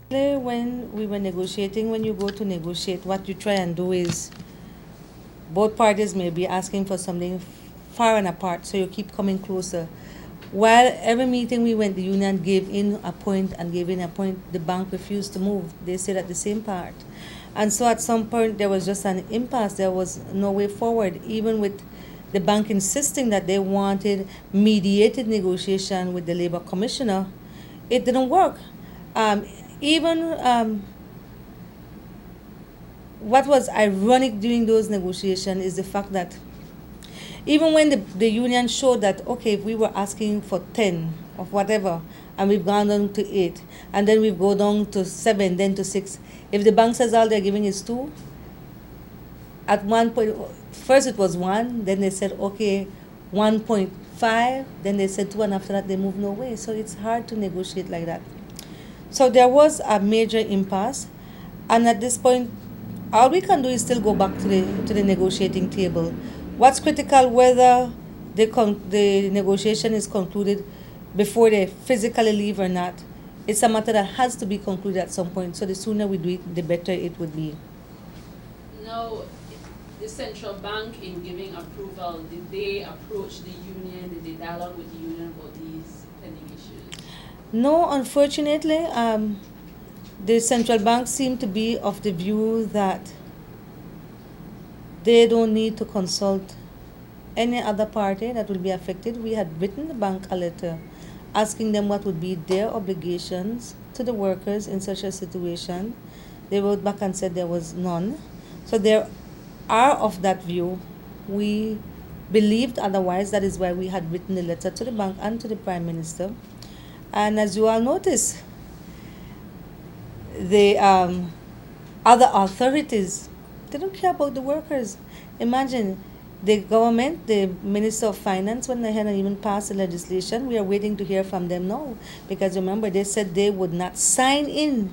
When we were negotiating, when you go to negotiate, what you try and do is both parties may be asking for something far and apart, so you keep coming closer. While every meeting we went, the union gave in a point and gave in a point, the bank refused to move. They stayed at the same part. And so at some point there was just an impasse. There was no way forward, even with the bank insisting that they wanted mediated negotiation with the labor commissioner. It didn't work. Even what was ironic during those negotiations is the fact that even when the union showed that, okay, if we were asking for 10 of whatever, and we've gone down to 8, and then we've gone down to 7, then to 6, if the bank says all they're giving is 2, at one point, first it was 1, then they said, okay, 1.5, then they said 2, and after that they moved no way. So it's hard to negotiate like that. So there was a major impasse, and at this point, all we can do is still go back to the negotiating table. What's critical, whether the negotiation is concluded before they physically leave or not, it's a matter that has to be concluded at some point. So the sooner we do it, the better it would be. Now, the central bank, in giving approval, did they approach the union? Did they dialogue with the union about these pending issues? No, unfortunately, the central bank seemed to be of the view that they don't need to consult any other party that will be affected. We had written the bank a letter asking them what would be their obligations to the workers in such a situation. They wrote back and said there was none. So they are of that view. We believed otherwise. That is why we had written the letter to the bank and to the Prime Minister. And as you all notice, the other authorities, they don't care about the workers. Imagine the government, the Minister of Finance, when they hadn't even passed the legislation, we are waiting to hear from them now. Because remember, they said they would not sign in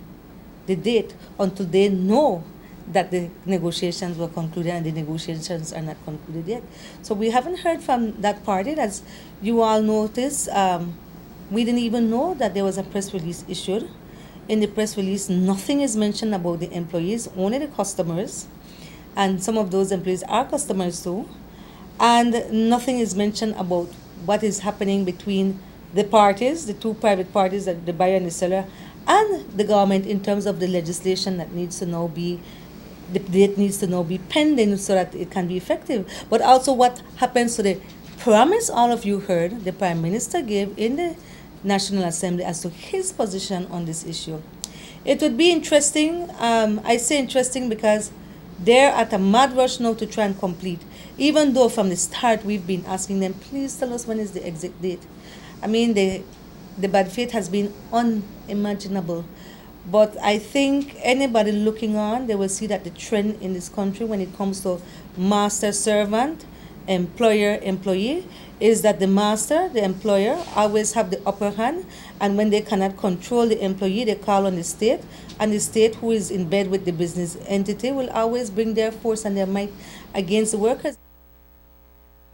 the date until they know that the negotiations were concluded, and the negotiations are not concluded yet. So we haven't heard from that party. As you all notice, we didn't even know that there was a press release issued. In the press release, nothing is mentioned about the employees, only the customers, and some of those employees are customers too, and nothing is mentioned about what is happening between the parties, the two private parties, the buyer and the seller, and the government in terms of the legislation that needs to now be, the date needs to now be pending so that it can be effective. But also what happens to the promise all of you heard the Prime Minister gave in the National Assembly as to his position on this issue. It would be interesting, I say interesting because they're at a mad rush now to try and complete, even though from the start we've been asking them, please tell us when is the exit date. I mean, the bad faith has been unimaginable. But I think anybody looking on, they will see that the trend in this country when it comes to master-servant, employer-employee, is that the master, the employer, always have the upper hand, and when they cannot control the employee, they call on the state, and the state, who is in bed with the business entity, will always bring their force and their might against the workers.